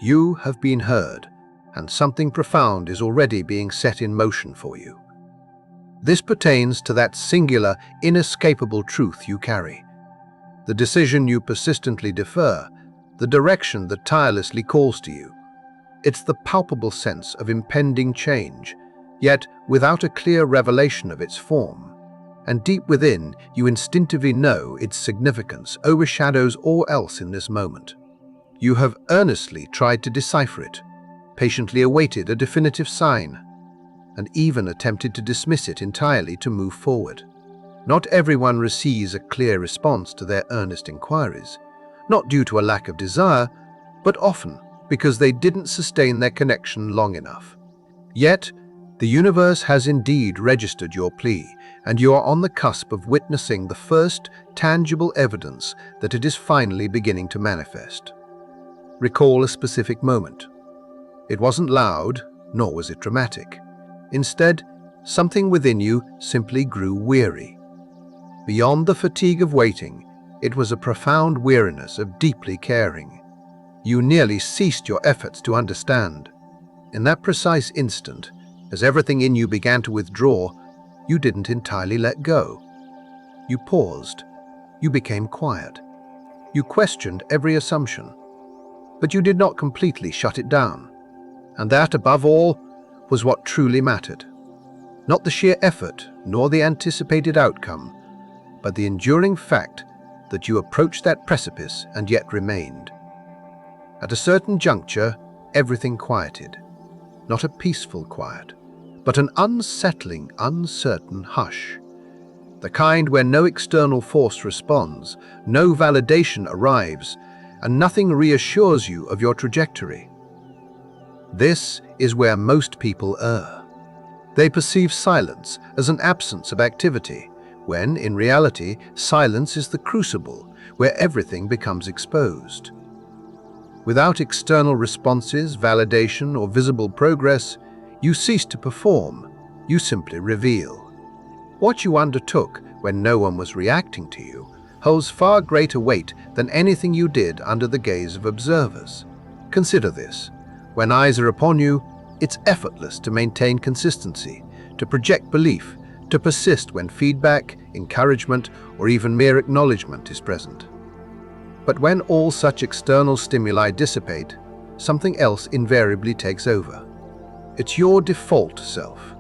You have been heard, and something profound is already being set in motion for you. This pertains to that singular, inescapable truth you carry, the decision you persistently defer, the direction that tirelessly calls to you. It's the palpable sense of impending change, yet without a clear revelation of its form. And deep within, you instinctively know its significance overshadows all else in this moment. You have earnestly tried to decipher it, patiently awaited a definitive sign, and even attempted to dismiss it entirely to move forward. Not everyone receives a clear response to their earnest inquiries, not due to a lack of desire, but often because they didn't sustain their connection long enough. Yet, the universe has indeed registered your plea, and you are on the cusp of witnessing the first tangible evidence that it is finally beginning to manifest. Recall a specific moment. It wasn't loud, nor was it dramatic. Instead, something within you simply grew weary. Beyond the fatigue of waiting, it was a profound weariness of deeply caring. You nearly ceased your efforts to understand. In that precise instant, as everything in you began to withdraw, you didn't entirely let go. You paused. You became quiet. You questioned every assumption. But you did not completely shut it down. And that, above all, was what truly mattered. Not the sheer effort, nor the anticipated outcome, but the enduring fact that you approached that precipice and yet remained. At a certain juncture, everything quieted. Not a peaceful quiet, but an unsettling, uncertain hush. The kind where no external force responds, no validation arrives, and nothing reassures you of your trajectory. This is where most people err. They perceive silence as an absence of activity, when, in reality, silence is the crucible where everything becomes exposed. Without external responses, validation, or visible progress, you cease to perform, you simply reveal. What you undertook when no one was reacting to you holds far greater weight than anything you did under the gaze of observers. Consider this. When eyes are upon you, it's effortless to maintain consistency, to project belief, to persist when feedback, encouragement, or even mere acknowledgement is present. But when all such external stimuli dissipate, something else invariably takes over. It's your default self,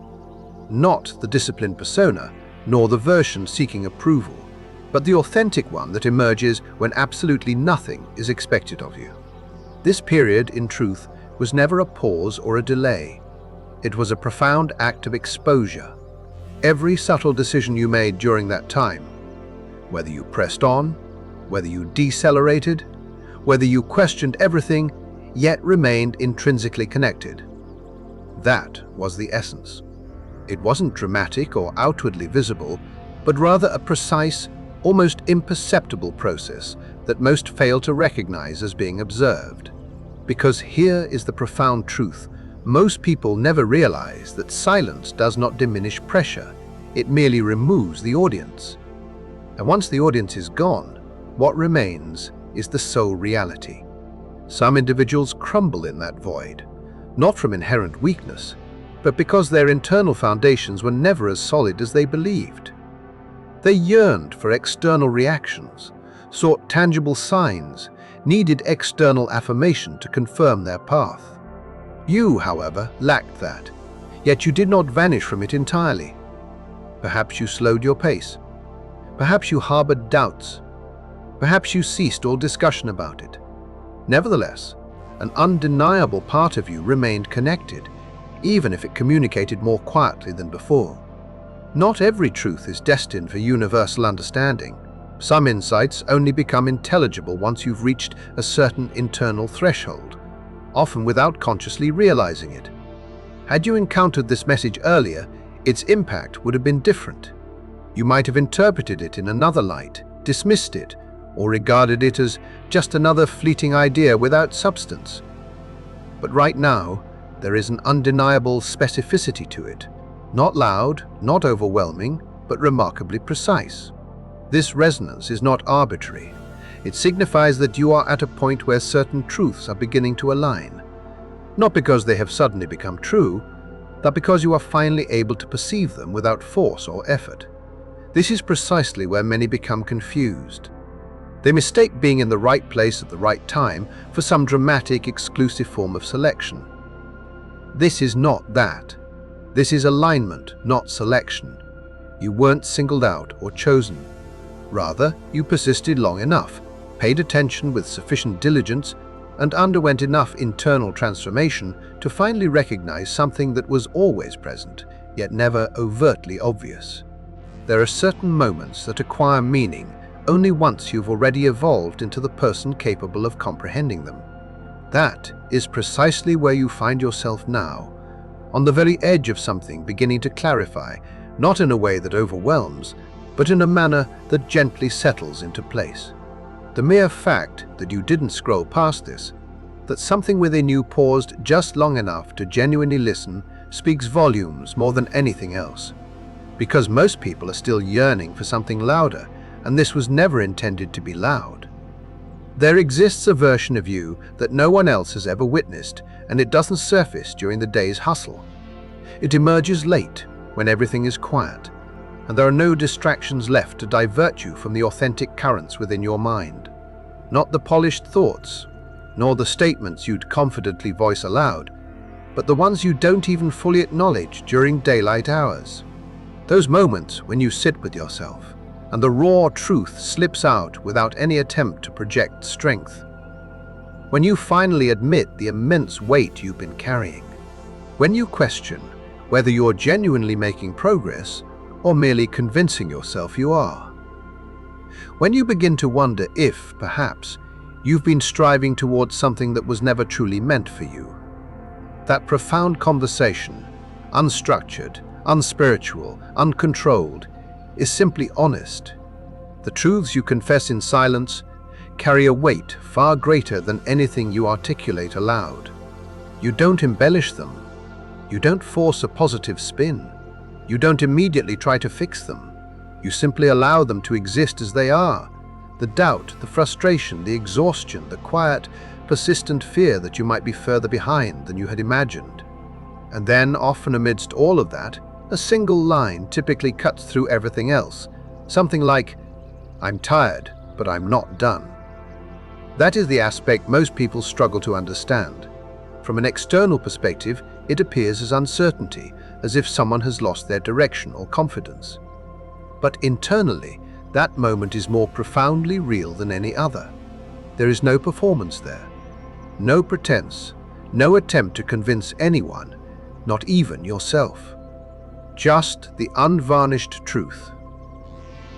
not the disciplined persona, nor the version seeking approval, but the authentic one that emerges when absolutely nothing is expected of you. This period, in truth, was never a pause or a delay. It was a profound act of exposure. Every subtle decision you made during that time, whether you pressed on, whether you decelerated, whether you questioned everything, yet remained intrinsically connected. That was the essence. It wasn't dramatic or outwardly visible, but rather a precise, almost imperceptible process that most fail to recognize as being observed. Because here is the profound truth. Most people never realize that silence does not diminish pressure. It merely removes the audience. And once the audience is gone, what remains is the sole reality. Some individuals crumble in that void, not from inherent weakness, but because their internal foundations were never as solid as they believed. They yearned for external reactions, sought tangible signs, needed external affirmation to confirm their path. You, however, lacked that, yet you did not vanish from it entirely. Perhaps you slowed your pace. Perhaps you harbored doubts. Perhaps you ceased all discussion about it. Nevertheless, an undeniable part of you remained connected, even if it communicated more quietly than before. Not every truth is destined for universal understanding. Some insights only become intelligible once you've reached a certain internal threshold, often without consciously realizing it. Had you encountered this message earlier, its impact would have been different. You might have interpreted it in another light, dismissed it, or regarded it as just another fleeting idea without substance. But right now, there is an undeniable specificity to it. Not loud, not overwhelming, but remarkably precise. This resonance is not arbitrary. It signifies that you are at a point where certain truths are beginning to align. Not because they have suddenly become true, but because you are finally able to perceive them without force or effort. This is precisely where many become confused. They mistake being in the right place at the right time for some dramatic, exclusive form of selection. This is not that. This is alignment, not selection. You weren't singled out or chosen. Rather, you persisted long enough, paid attention with sufficient diligence, and underwent enough internal transformation to finally recognize something that was always present, yet never overtly obvious. There are certain moments that acquire meaning only once you've already evolved into the person capable of comprehending them. That is precisely where you find yourself now, on the very edge of something beginning to clarify, not in a way that overwhelms, but in a manner that gently settles into place. The mere fact that you didn't scroll past this, that something within you paused just long enough to genuinely listen, speaks volumes more than anything else. Because most people are still yearning for something louder, and this was never intended to be loud. There exists a version of you that no one else has ever witnessed, and it doesn't surface during the day's hustle. It emerges late, when everything is quiet, and there are no distractions left to divert you from the authentic currents within your mind. Not the polished thoughts, nor the statements you'd confidently voice aloud, but the ones you don't even fully acknowledge during daylight hours. Those moments when you sit with yourself, and the raw truth slips out without any attempt to project strength. When you finally admit the immense weight you've been carrying. When you question whether you're genuinely making progress or merely convincing yourself you are. When you begin to wonder if, perhaps, you've been striving towards something that was never truly meant for you. That profound conversation, unstructured, unspiritual, uncontrolled, is simply honest. The truths you confess in silence carry a weight far greater than anything you articulate aloud. You don't embellish them. You don't force a positive spin. You don't immediately try to fix them. You simply allow them to exist as they are. The doubt, the frustration, the exhaustion, the quiet, persistent fear that you might be further behind than you had imagined. And then, often amidst all of that, a single line typically cuts through everything else. Something like, "I'm tired, but I'm not done." That is the aspect most people struggle to understand. From an external perspective, it appears as uncertainty, as if someone has lost their direction or confidence. But internally, that moment is more profoundly real than any other. There is no performance there, no pretense, no attempt to convince anyone, not even yourself. Just the unvarnished truth.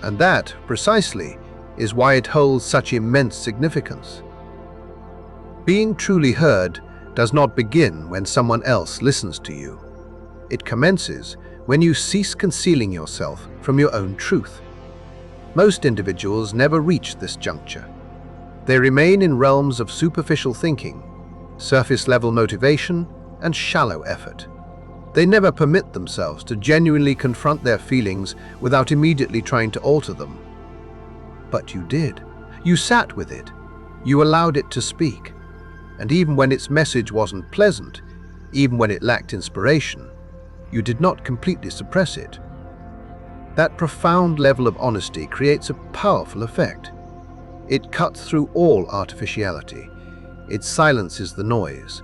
And that, precisely, is why it holds such immense significance. Being truly heard does not begin when someone else listens to you. It commences when you cease concealing yourself from your own truth. Most individuals never reach this juncture. They remain in realms of superficial thinking, surface-level motivation, and shallow effort. They never permit themselves to genuinely confront their feelings without immediately trying to alter them. But you did. You sat with it. You allowed it to speak. And even when its message wasn't pleasant, even when it lacked inspiration, you did not completely suppress it. That profound level of honesty creates a powerful effect. It cuts through all artificiality. It silences the noise.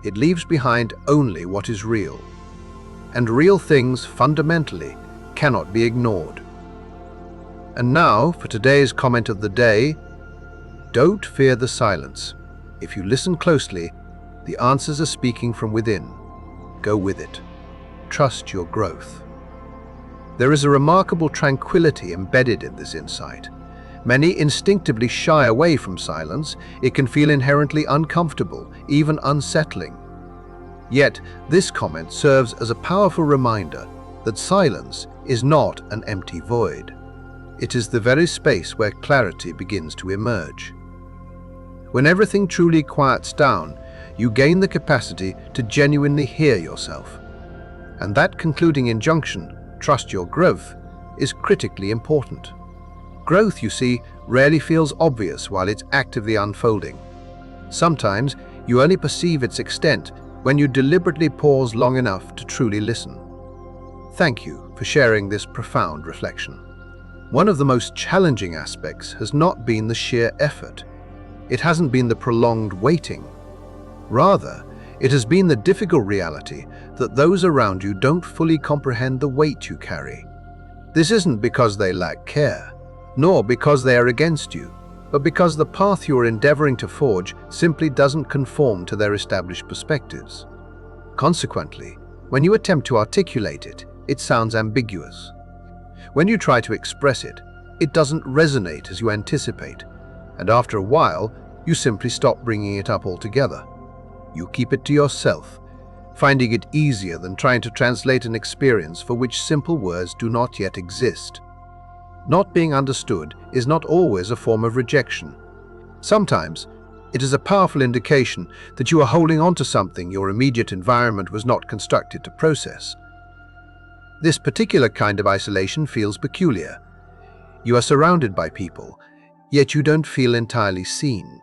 It leaves behind only what is real. And real things, fundamentally, cannot be ignored. And now, for today's comment of the day, don't fear the silence. If you listen closely, the answers are speaking from within. Go with it. Trust your growth. There is a remarkable tranquility embedded in this insight. Many instinctively shy away from silence. It can feel inherently uncomfortable, even unsettling. Yet, this comment serves as a powerful reminder that silence is not an empty void. It is the very space where clarity begins to emerge. When everything truly quiets down, you gain the capacity to genuinely hear yourself. And that concluding injunction, trust your growth, is critically important. Growth, you see, rarely feels obvious while it's actively unfolding. Sometimes you only perceive its extent when you deliberately pause long enough to truly listen. Thank you for sharing this profound reflection. One of the most challenging aspects has not been the sheer effort. It hasn't been the prolonged waiting. Rather, it has been the difficult reality that those around you don't fully comprehend the weight you carry. This isn't because they lack care, nor because they are against you, but because the path you are endeavoring to forge simply doesn't conform to their established perspectives. Consequently, when you attempt to articulate it, it sounds ambiguous. When you try to express it, it doesn't resonate as you anticipate, and after a while, you simply stop bringing it up altogether. You keep it to yourself, finding it easier than trying to translate an experience for which simple words do not yet exist. Not being understood is not always a form of rejection. Sometimes, it is a powerful indication that you are holding on to something your immediate environment was not constructed to process. This particular kind of isolation feels peculiar. You are surrounded by people, yet you don't feel entirely seen.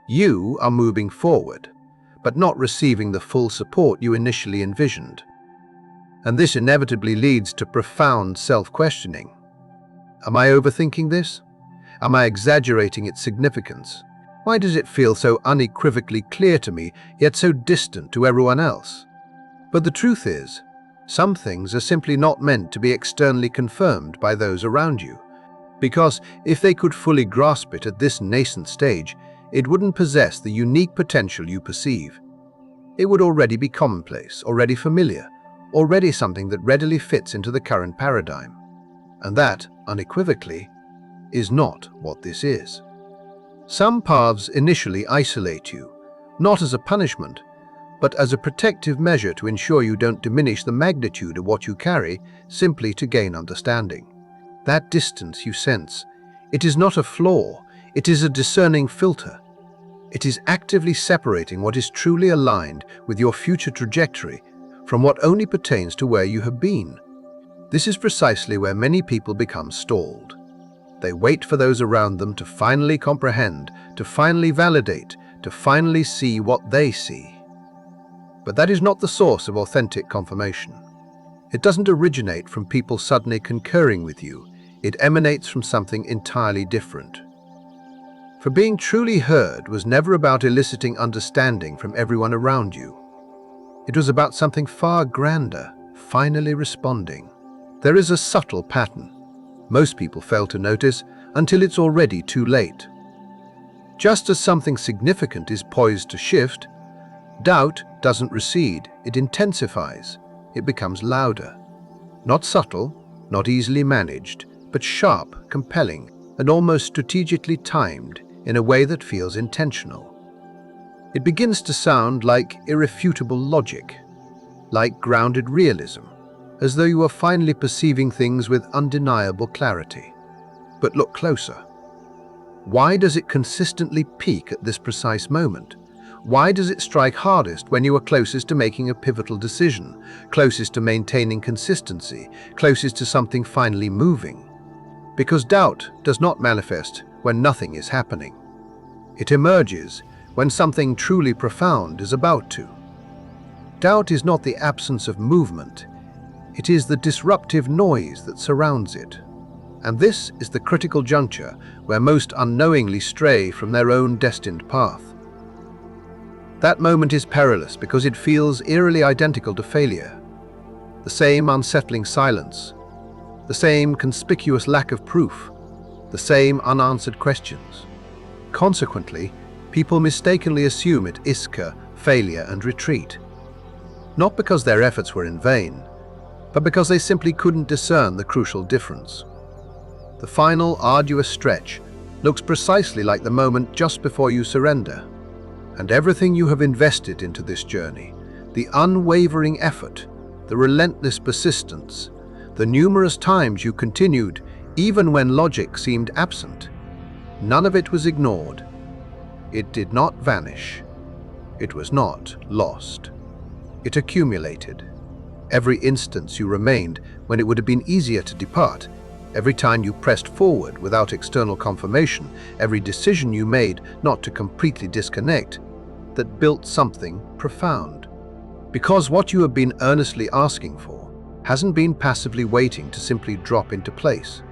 You are moving forward, but not receiving the full support you initially envisioned. And this inevitably leads to profound self-questioning. Am I overthinking this? Am I exaggerating its significance? Why does it feel so unequivocally clear to me, yet so distant to everyone else? But the truth is, some things are simply not meant to be externally confirmed by those around you, because if they could fully grasp it at this nascent stage, it wouldn't possess the unique potential you perceive. It would already be commonplace, already familiar, already something that readily fits into the current paradigm. And that, unequivocally, is not what this is. Some paths initially isolate you, not as a punishment, but as a protective measure to ensure you don't diminish the magnitude of what you carry simply to gain understanding. That distance you sense, it is not a flaw, it is a discerning filter. It is actively separating what is truly aligned with your future trajectory from what only pertains to where you have been. This is precisely where many people become stalled. They wait for those around them to finally comprehend, to finally validate, to finally see what they see. But that is not the source of authentic confirmation. It doesn't originate from people suddenly concurring with you. It emanates from something entirely different. For being truly heard was never about eliciting understanding from everyone around you. It was about something far grander, finally responding. There is a subtle pattern. Most people fail to notice until it's already too late. Just as something significant is poised to shift, doubt doesn't recede, it intensifies, it becomes louder. Not subtle, not easily managed, but sharp, compelling, and almost strategically timed in a way that feels intentional. It begins to sound like irrefutable logic, like grounded realism, as though you are finally perceiving things with undeniable clarity. But look closer. Why does it consistently peak at this precise moment? Why does it strike hardest when you are closest to making a pivotal decision, closest to maintaining consistency, closest to something finally moving? Because doubt does not manifest when nothing is happening. It emerges when something truly profound is about to. Doubt is not the absence of movement, it is the disruptive noise that surrounds it. And this is the critical juncture where most unknowingly stray from their own destined path. That moment is perilous because it feels eerily identical to failure. The same unsettling silence, the same conspicuous lack of proof, the same unanswered questions. Consequently, people mistakenly assume it ischia, failure, and retreat. Not because their efforts were in vain, but because they simply couldn't discern the crucial difference. The final, arduous stretch looks precisely like the moment just before you surrender. And everything you have invested into this journey, the unwavering effort, the relentless persistence, the numerous times you continued even when logic seemed absent, none of it was ignored. It did not vanish. It was not lost. It accumulated. Every instance you remained when it would have been easier to depart, Every time you pressed forward without external confirmation, every decision you made not to completely disconnect, that built something profound. Because what you have been earnestly asking for hasn't been passively waiting to simply drop into place.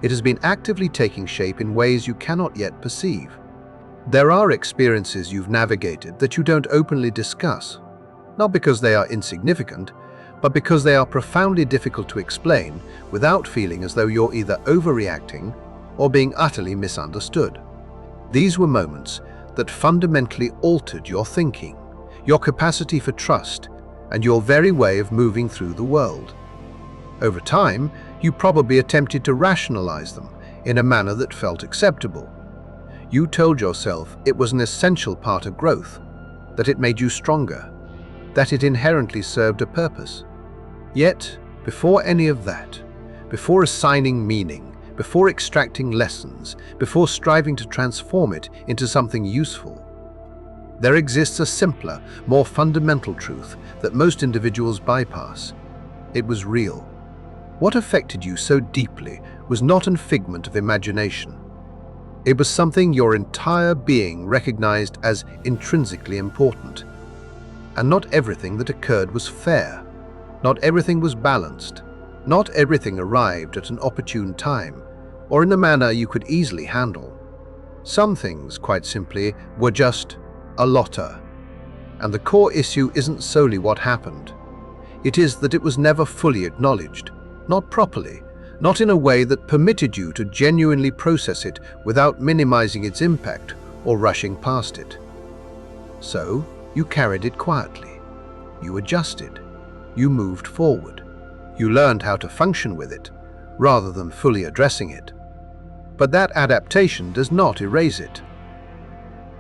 It has been actively taking shape in ways you cannot yet perceive. There are experiences you've navigated that you don't openly discuss, not because they are insignificant, but because they are profoundly difficult to explain without feeling as though you're either overreacting or being utterly misunderstood. These were moments that fundamentally altered your thinking, your capacity for trust, and your very way of moving through the world. Over time, you probably attempted to rationalize them in a manner that felt acceptable. You told yourself it was an essential part of growth, that it made you stronger, that it inherently served a purpose. Yet, before any of that, before assigning meaning, before extracting lessons, before striving to transform it into something useful, there exists a simpler, more fundamental truth that most individuals bypass. It was real. What affected you so deeply was not a figment of imagination. It was something your entire being recognized as intrinsically important. And not everything that occurred was fair. Not everything was balanced. Not everything arrived at an opportune time, or in a manner you could easily handle. Some things, quite simply, were just a lotter. And the core issue isn't solely what happened. It is that it was never fully acknowledged, not properly, not in a way that permitted you to genuinely process it without minimizing its impact or rushing past it. So, you carried it quietly. You adjusted. You moved forward. You learned how to function with it, rather than fully addressing it. But that adaptation does not erase it.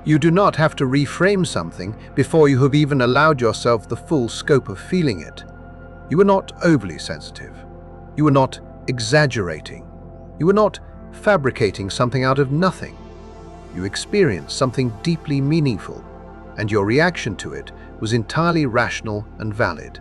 You do not have to reframe something before you have even allowed yourself the full scope of feeling it. You are not overly sensitive. You are not exaggerating. You are not fabricating something out of nothing. You experienced something deeply meaningful, and your reaction to it was entirely rational and valid.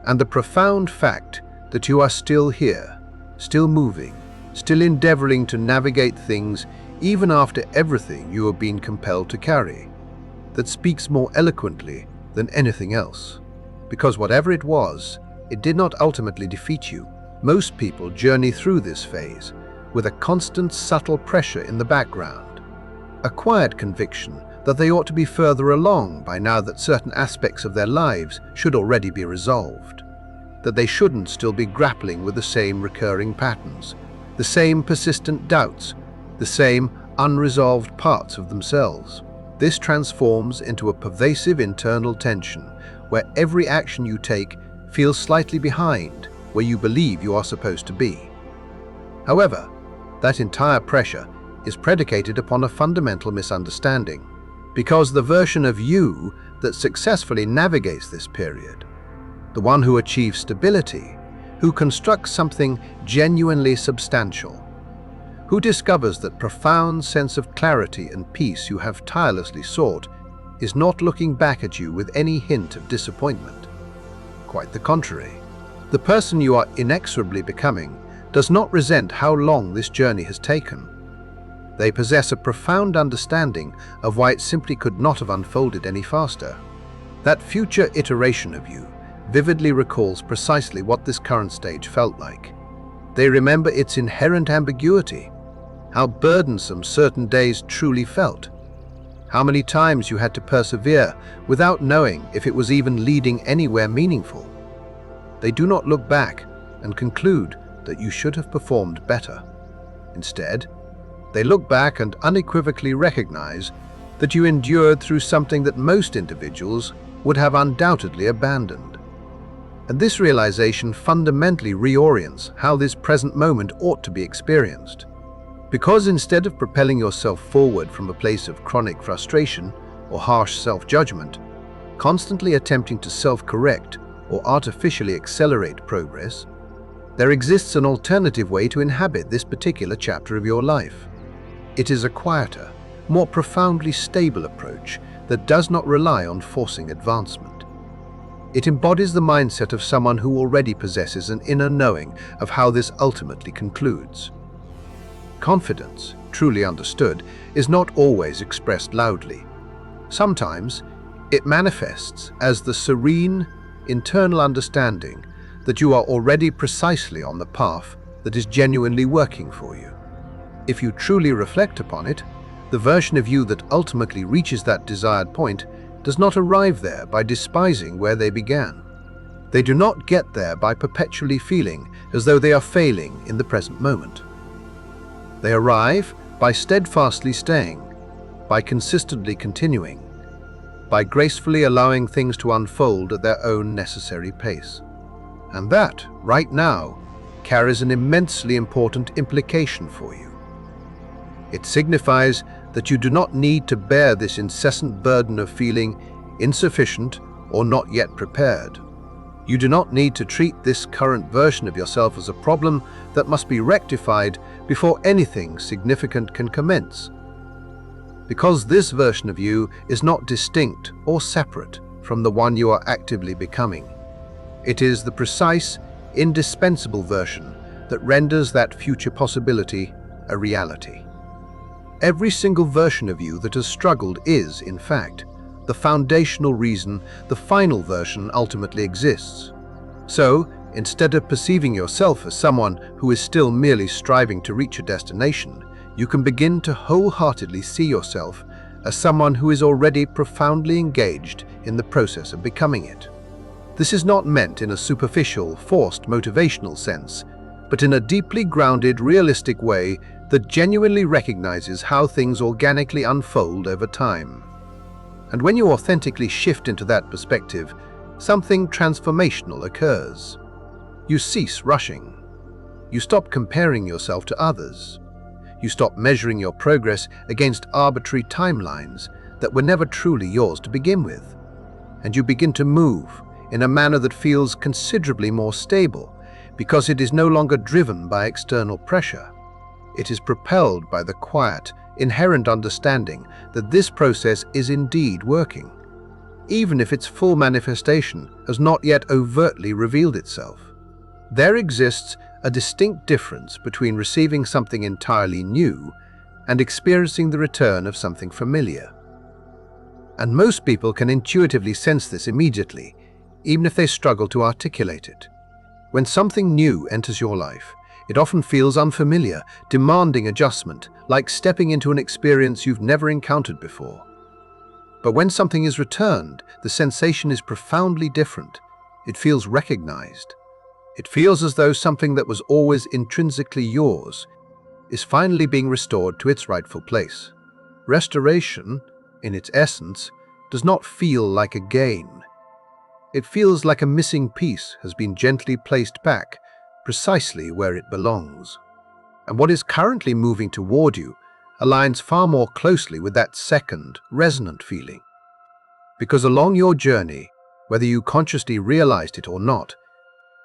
And the profound fact that you are still here, still moving, still endeavoring to navigate things even after everything you have been compelled to carry, that speaks more eloquently than anything else. Because whatever it was, it did not ultimately defeat you. Most people journey through this phase with a constant subtle pressure in the background, a quiet conviction that they ought to be further along by now, that certain aspects of their lives should already be resolved, that they shouldn't still be grappling with the same recurring patterns, the same persistent doubts, the same unresolved parts of themselves. This transforms into a pervasive internal tension where every action you take feels slightly behind where you believe you are supposed to be. However, that entire pressure is predicated upon a fundamental misunderstanding, because the version of you that successfully navigates this period, the one who achieves stability, who constructs something genuinely substantial, who discovers that profound sense of clarity and peace you have tirelessly sought, is not looking back at you with any hint of disappointment. Quite the contrary. The person you are inexorably becoming does not resent how long this journey has taken. They possess a profound understanding of why it simply could not have unfolded any faster. That future iteration of you vividly recalls precisely what this current stage felt like. They remember its inherent ambiguity, how burdensome certain days truly felt, how many times you had to persevere without knowing if it was even leading anywhere meaningful. They do not look back and conclude that you should have performed better. Instead, they look back and unequivocally recognize that you endured through something that most individuals would have undoubtedly abandoned. And this realization fundamentally reorients how this present moment ought to be experienced. Because instead of propelling yourself forward from a place of chronic frustration or harsh self-judgment, constantly attempting to self-correct or artificially accelerate progress, there exists an alternative way to inhabit this particular chapter of your life. It is a quieter, more profoundly stable approach that does not rely on forcing advancement. It embodies the mindset of someone who already possesses an inner knowing of how this ultimately concludes. Confidence, truly understood, is not always expressed loudly. Sometimes, it manifests as the serene, internal understanding that you are already precisely on the path that is genuinely working for you. If you truly reflect upon it, the version of you that ultimately reaches that desired point does not arrive there by despising where they began. They do not get there by perpetually feeling as though they are failing in the present moment. They arrive by steadfastly staying, by consistently continuing, by gracefully allowing things to unfold at their own necessary pace. And that, right now, carries an immensely important implication for you. It signifies that you do not need to bear this incessant burden of feeling insufficient or not yet prepared. You do not need to treat this current version of yourself as a problem that must be rectified before anything significant can commence. Because this version of you is not distinct or separate from the one you are actively becoming. It is the precise, indispensable version that renders that future possibility a reality. Every single version of you that has struggled is, in fact, the foundational reason the final version ultimately exists. So, instead of perceiving yourself as someone who is still merely striving to reach a destination, you can begin to wholeheartedly see yourself as someone who is already profoundly engaged in the process of becoming it. This is not meant in a superficial, forced motivational sense, but in a deeply grounded, realistic way that genuinely recognizes how things organically unfold over time. And when you authentically shift into that perspective, something transformational occurs. You cease rushing. You stop comparing yourself to others. You stop measuring your progress against arbitrary timelines that were never truly yours to begin with. And you begin to move in a manner that feels considerably more stable because it is no longer driven by external pressure. It is propelled by the quiet, inherent understanding that this process is indeed working, even if its full manifestation has not yet overtly revealed itself. There exists a distinct difference between receiving something entirely new and experiencing the return of something familiar. And most people can intuitively sense this immediately, even if they struggle to articulate it. When something new enters your life, it often feels unfamiliar, demanding adjustment, like stepping into an experience you've never encountered before. But when something is returned, the sensation is profoundly different. It feels recognized. It feels as though something that was always intrinsically yours is finally being restored to its rightful place. Restoration, in its essence, does not feel like a gain. It feels like a missing piece has been gently placed back, precisely where it belongs. And what is currently moving toward you aligns far more closely with that second, resonant feeling. Because along your journey, whether you consciously realized it or not,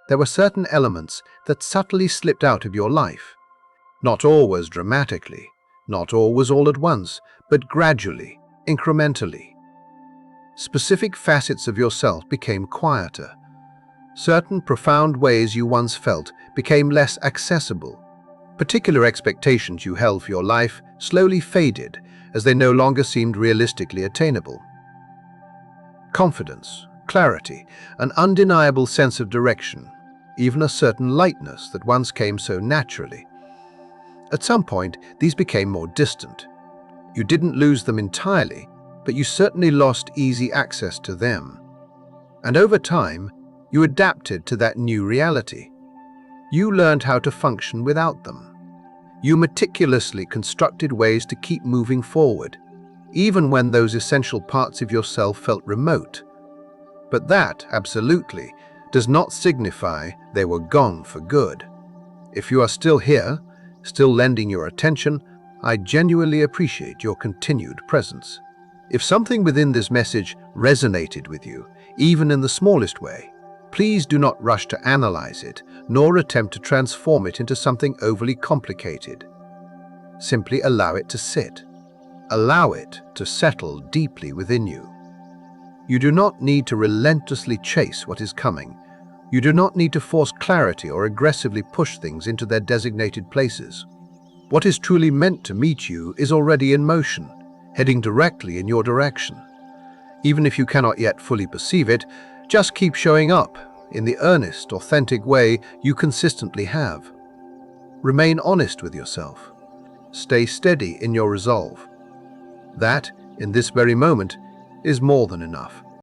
there were certain elements that subtly slipped out of your life. Not always dramatically, not always all at once, but gradually, incrementally. Specific facets of yourself became quieter. Certain profound ways you once felt became less accessible. Particular expectations you held for your life slowly faded as they no longer seemed realistically attainable. Confidence, clarity, an undeniable sense of direction, even a certain lightness that once came so naturally. At some point, these became more distant. You didn't lose them entirely, but you certainly lost easy access to them. And over time, you adapted to that new reality. You learned how to function without them. You meticulously constructed ways to keep moving forward, even when those essential parts of yourself felt remote. But that, absolutely, does not signify they were gone for good. If you are still here, still lending your attention, I genuinely appreciate your continued presence. If something within this message resonated with you, even in the smallest way, please do not rush to analyze it, nor attempt to transform it into something overly complicated. Simply allow it to sit. Allow it to settle deeply within you. You do not need to relentlessly chase what is coming. You do not need to force clarity or aggressively push things into their designated places. What is truly meant to meet you is already in motion, heading directly in your direction. Even if you cannot yet fully perceive it, just keep showing up in the earnest, authentic way you consistently have. Remain honest with yourself. Stay steady in your resolve. That, in this very moment, is more than enough.